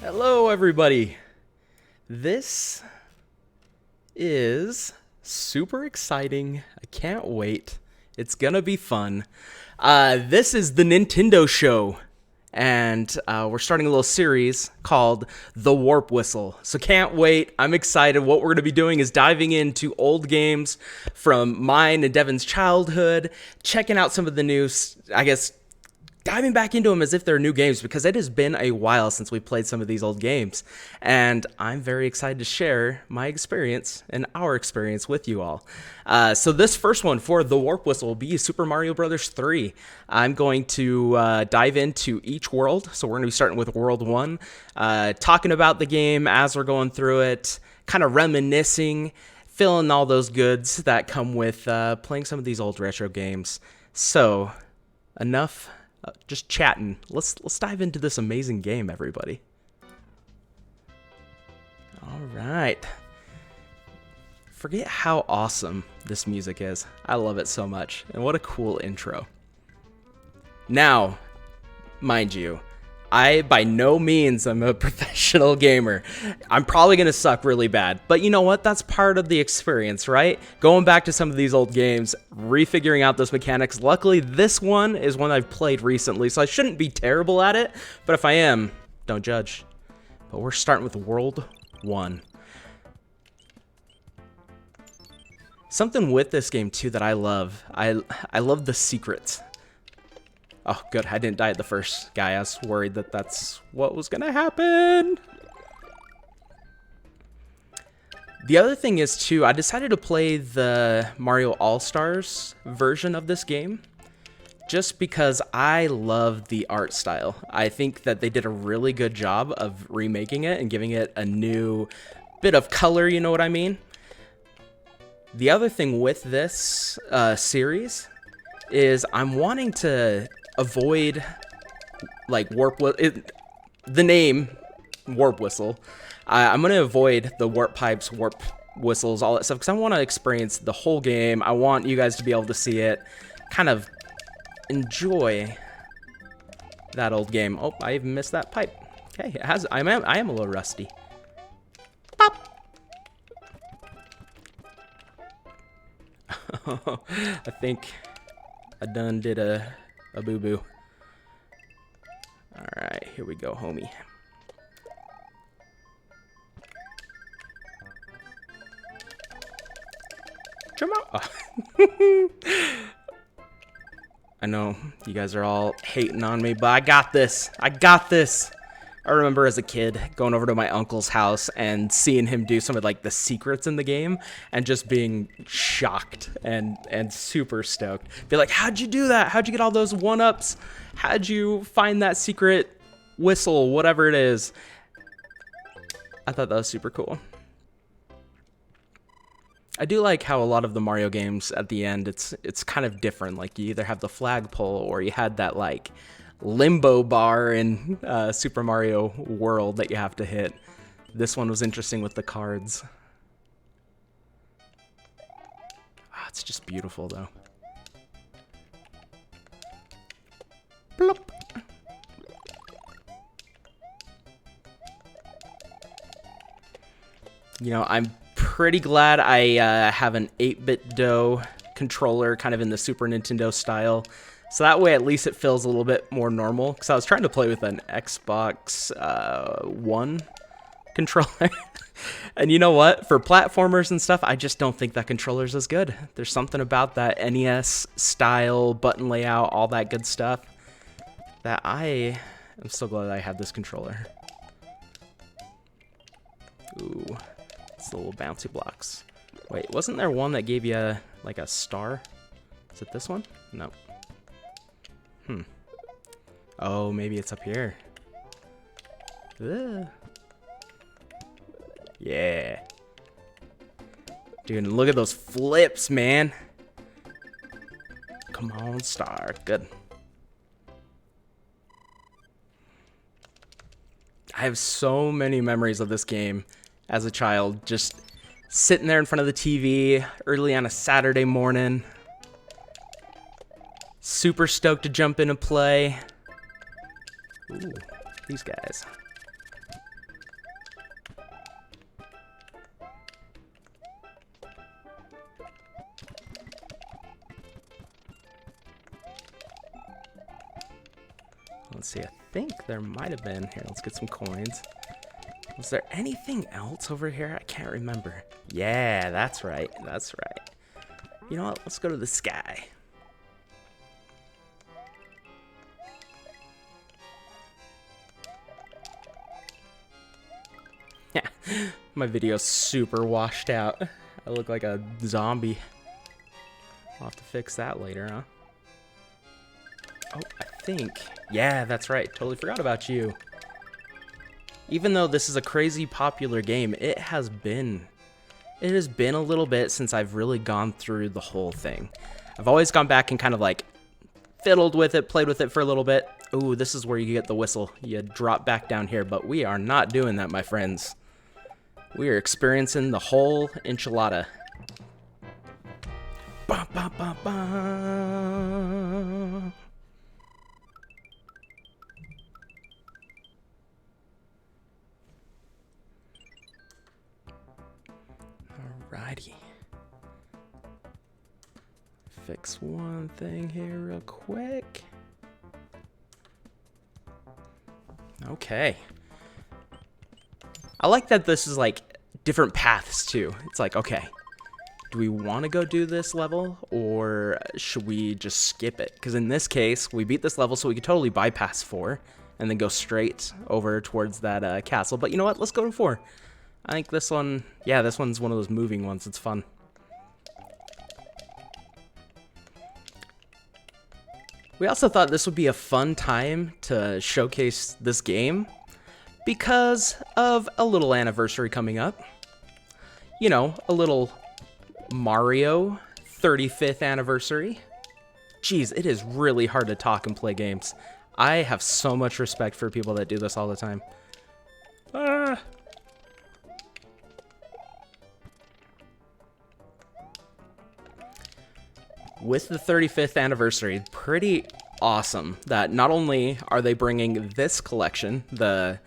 Hello, everybody. This is super exciting. I can't wait. It's gonna be fun. This is the Nintendo Show, and we're starting a little series called The Warp Whistle. So can't wait. I'm excited. What we're gonna be doing is diving into old games from mine and Devin's childhood, checking out some of the new, diving back into them as if they're new games because it has been a while since we played some of these old games. And I'm very excited to share my experience and our experience with you all. So this first one for the Warp Whistle will be Super Mario Brothers 3. I'm going to dive into each world. So we're going to be starting with World 1, talking about the game as we're going through it, kind of reminiscing, filling all those goods that come with playing some of these old retro games. So enough just chatting. Let's dive into this amazing game, everybody. All right. Forget how awesome this music is. I love it so much. And what a cool intro. Now, mind you, I by no means am a professional gamer. I'm probably going to suck really bad. But you know what? That's part of the experience, right? Going back to some of these old games, refiguring out those mechanics. Luckily, this one is one I've played recently, so I shouldn't be terrible at it. But if I am, don't judge. But we're starting with World 1. Something with this game, too, that I love. I love the secrets. Oh, good. I didn't die at the first guy. I was worried that that's what was going to happen. The other thing is, too, I decided to play the Mario All-Stars version of this game just because I love the art style. I think that they did a really good job of remaking it and giving it a new bit of color, you know what I mean? The other thing with this series is I'm wanting to avoid like the name Warp Whistle. I'm going to avoid the warp pipes, warp whistles, all that stuff because I want to experience the whole game. I want you guys to be able to see it, kind of enjoy that old game. Oh, I even missed that pipe. Okay, I am a little rusty. Pop. I think I done did a boo-boo. All right, here we go, homie. Come on. Oh. I know you guys are all hating on me, but I got this. I got this. I remember as a kid going over to my uncle's house and seeing him do some of like the secrets in the game and just being shocked and super stoked. Be like, how'd you do that? How'd you get all those one-ups? How'd you find that secret whistle, whatever it is? I thought that was super cool. I do like how a lot of the Mario games at the end, it's kind of different. Like you either have the flagpole or you had that like limbo bar in Super Mario World that you have to hit. This one was interesting with the cards. Ah, it's just beautiful though. Bloop. You know, I'm pretty glad I have an 8-bit DOE controller kind of in the Super Nintendo style. So that way, at least it feels a little bit more normal. Because I was trying to play with an Xbox One controller. And you know what? For platformers and stuff, I just don't think that controller's as good. There's something about that NES style, button layout, all that good stuff, that I'm so glad I have this controller. Ooh, it's the little bouncy blocks. Wait, wasn't there one that gave you like a star? Is it this one? No. Oh, maybe it's up here. Ugh. Yeah. Dude, look at those flips, man. Come on, star. Good. I have so many memories of this game as a child. Just sitting there in front of the TV early on a Saturday morning. Super stoked to jump in and play. Ooh, these guys. Let's see, I think there might have been. Here, let's get some coins. Was there anything else over here? I can't remember. Yeah, that's right. That's right. You know what? Let's go to the sky. Yeah, my video's super washed out. I look like a zombie. I'll have to fix that later, huh? Oh, I think. Yeah, that's right. Totally forgot about you. Even though this is a crazy popular game, it has been a little bit since I've really gone through the whole thing. I've always gone back and kind of like fiddled with it, played with it for a little bit. Ooh, this is where you get the whistle. You drop back down here, but we are not doing that, my friends. We are experiencing the whole enchilada. Ba, ba, ba, ba. Alrighty. Fix one thing here real quick. Okay. I like that this is like different paths too. It's like, okay, do we want to go do this level or should we just skip it? Because in this case, we beat this level so we could totally bypass 4 and then go straight over towards that castle. But you know what? Let's go to 4. I think this one, yeah, this one's one of those moving ones. It's fun. We also thought this would be a fun time to showcase this game because of a little anniversary coming up. You know, a little Mario 35th anniversary. Jeez, it is really hard to talk and play games. I have so much respect for people that do this all the time. With the 35th anniversary, pretty awesome that not only are they bringing this collection, the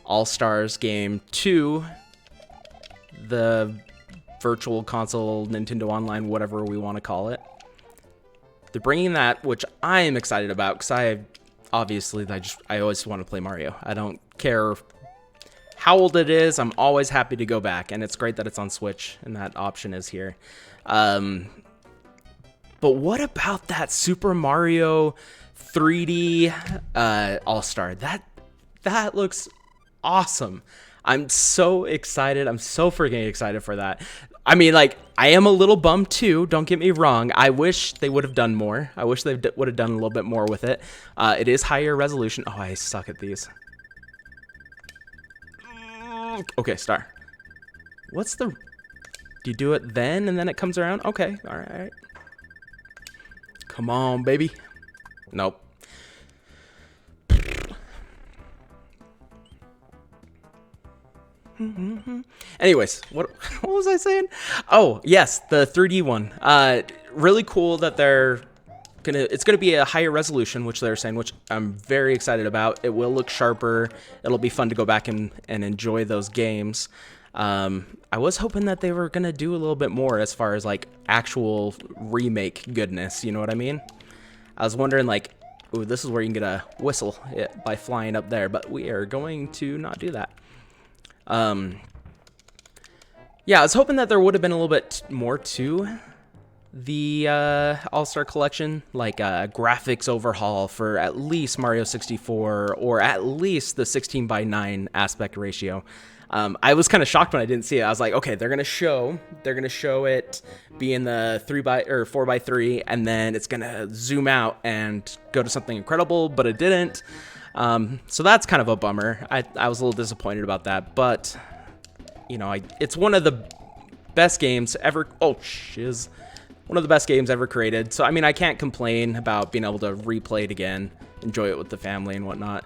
All-Stars game, to the Virtual Console, Nintendo Online, whatever we want to call it. They're bringing that, which I am excited about, because I always want to play Mario. I don't care how old it is, I'm always happy to go back, and it's great that it's on Switch, and that option is here. But what about that Super Mario 3D All-Star? That looks awesome. I'm so excited. I'm so freaking excited for that. I mean, like, I am a little bummed too. Don't get me wrong. I wish they would have done more. I wish they would have done a little bit more with it. It is higher resolution. Oh, I suck at these. Okay, star. What's the... Do you do it then and then it comes around? Okay, all right. Come on, baby. Nope. Anyways, what was I saying? Oh, yes, the 3D one. Really cool that it's gonna be a higher resolution, which they're saying, which I'm very excited about. It will look sharper. It'll be fun to go back and enjoy those games. I was hoping that they were gonna do a little bit more as far as like actual remake goodness, you know what I mean? I was wondering like, ooh, this is where you can get a whistle by flying up there, but we are going to not do that. Yeah, I was hoping that there would have been a little bit more to the All-Star Collection, like a graphics overhaul for at least Mario 64 or at least the 16:9 aspect ratio. I was kind of shocked when I didn't see it. I was like, okay, they're gonna show it being the 4:3, and then it's gonna zoom out and go to something incredible, but it didn't. So that's kind of a bummer. I was a little disappointed about that, but you know, it's one of the best games ever. Oh shiz, one of the best games ever created. So I mean, I can't complain about being able to replay it again, enjoy it with the family and whatnot.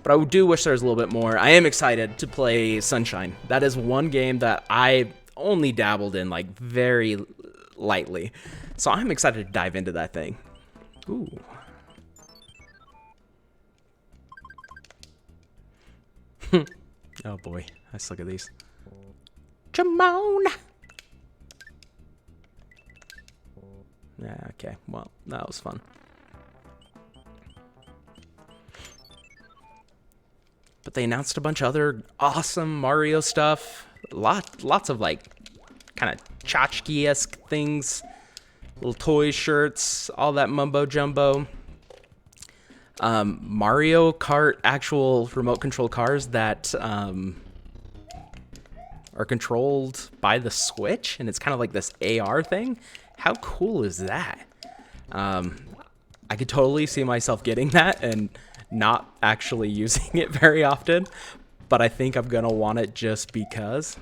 But I do wish there was a little bit more. I am excited to play Sunshine. That is one game that I only dabbled in like very lightly. So I'm excited to dive into that thing. Ooh. Oh boy, let's look at these. Come on. Yeah, okay. Well, that was fun. But they announced a bunch of other awesome Mario stuff. Lots of like kind of tchotchke-esque things. Little toy shirts, all that mumbo jumbo. Mario Kart actual remote control cars that are controlled by the Switch, and it's kind of like this AR thing. How cool is that? I could totally see myself getting that and not actually using it very often, but I think I'm gonna want it just because.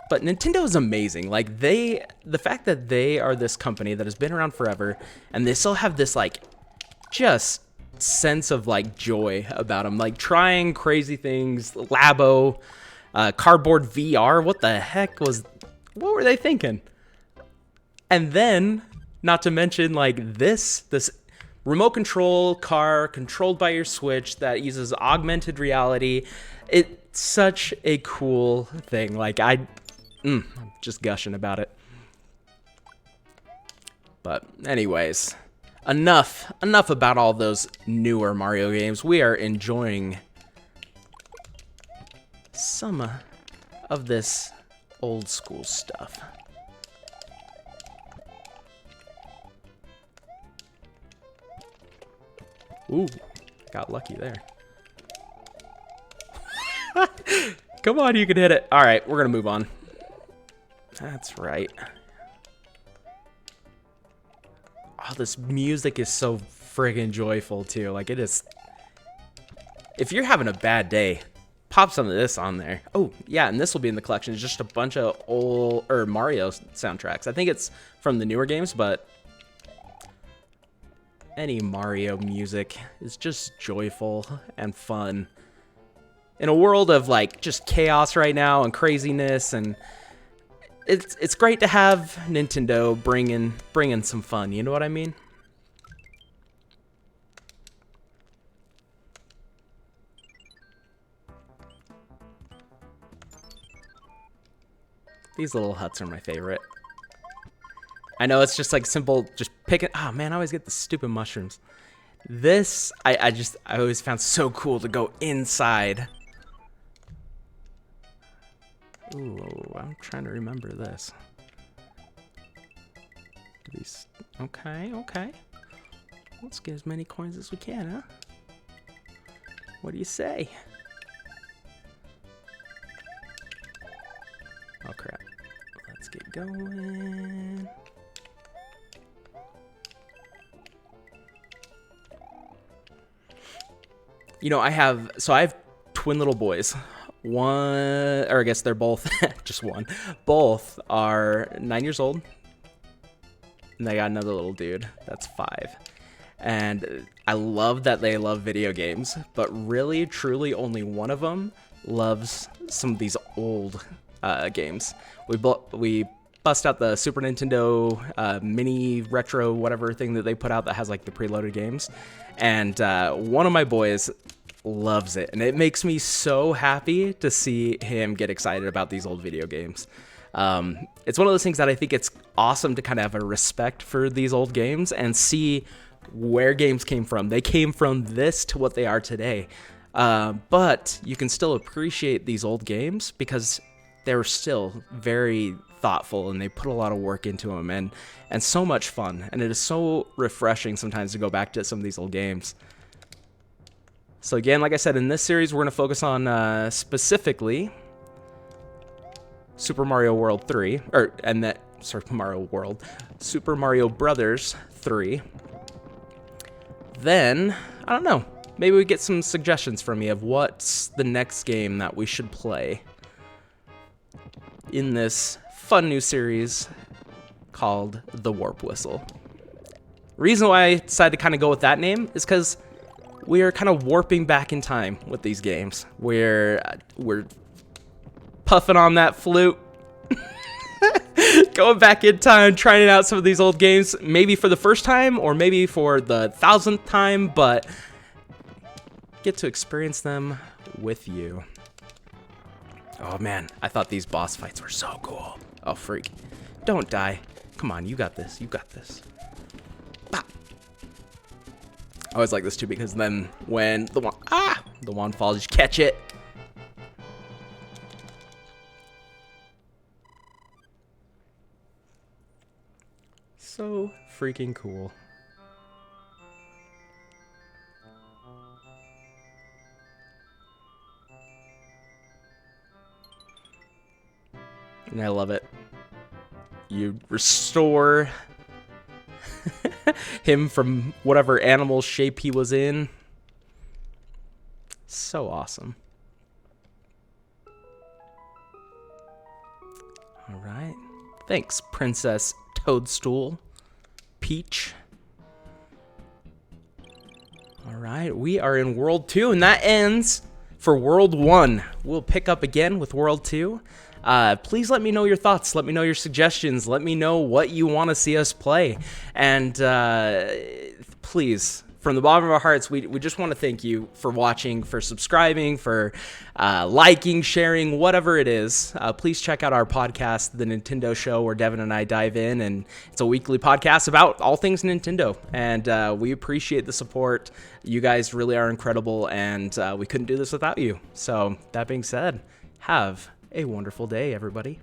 But Nintendo is amazing. Like the fact that they are this company that has been around forever, and they still have this like just sense of like joy about them, like trying crazy things. Labo, cardboard VR. What were they thinking? And then, not to mention like this remote control car controlled by your Switch that uses augmented reality. It's such a cool thing. Like I'm just gushing about it. But anyways, enough about all those newer Mario games. We are enjoying some of this old school stuff. Ooh, got lucky there. Come on, you can hit it. All right, we're gonna move on. That's right. Oh, this music is so friggin' joyful too. Like it is. If you're having a bad day, pop some of this on there. Oh yeah, and this will be in the collection. It's just a bunch of old Mario soundtracks. I think it's from the newer games, but any Mario music is just joyful and fun. In a world of like just chaos right now and craziness, and it's great to have Nintendo bring in some fun. You know what I mean? These little huts are my favorite. I know it's just like simple, just pick it. Oh man, I always get the stupid mushrooms. This, I always found so cool to go inside. Ooh, I'm trying to remember this. These, okay. Let's get as many coins as we can, huh? What do you say? Oh crap. Let's get going. You know, I have twin little boys. One, or I guess they're both, just one. Both are 9 years old. And they got another little dude that's 5. And I love that they love video games, but really, truly, only one of them loves some of these old games. We bust out the Super Nintendo mini retro whatever thing that they put out that has like the preloaded games. And one of my boys loves it, and it makes me so happy to see him get excited about these old video games. It's one of those things that I think it's awesome to kind of have a respect for these old games and see where games came from. They came from this to what they are today. But you can still appreciate these old games because they're still very thoughtful and they put a lot of work into them and so much fun. And it is so refreshing sometimes to go back to some of these old games. So again, like I said, in this series, we're going to focus on specifically Super Mario World 3, Super Mario Brothers 3. Then, I don't know, maybe we get some suggestions from you of what's the next game that we should play in this fun new series called The Warp Whistle. Reason why I decided to kind of go with that name is because we are kind of warping back in time with these games. We're puffing on that flute, going back in time, trying out some of these old games, maybe for the first time or maybe for the 1000th time, but get to experience them with you. Oh man, I thought these boss fights were so cool. Oh freak, don't die. Come on, you got this, you got this. Bah. always like this too, because then when the wand falls, you catch it. So freaking cool. And I love it. You restore him from whatever animal shape he was in. So awesome. All right. Thanks, Princess Toadstool. Peach. All right, we are in World 2, and that ends for World 1. We'll pick up again with World 2. Please let me know your thoughts. Let me know your suggestions. Let me know what you want to see us play. And please, from the bottom of our hearts, we just want to thank you for watching, for subscribing, for liking, sharing, whatever it is. Please check out our podcast, The Nintendo Show, where Devin and I dive in. And it's a weekly podcast about all things Nintendo. And we appreciate the support. You guys really are incredible, and we couldn't do this without you. So that being said, have a wonderful day, everybody.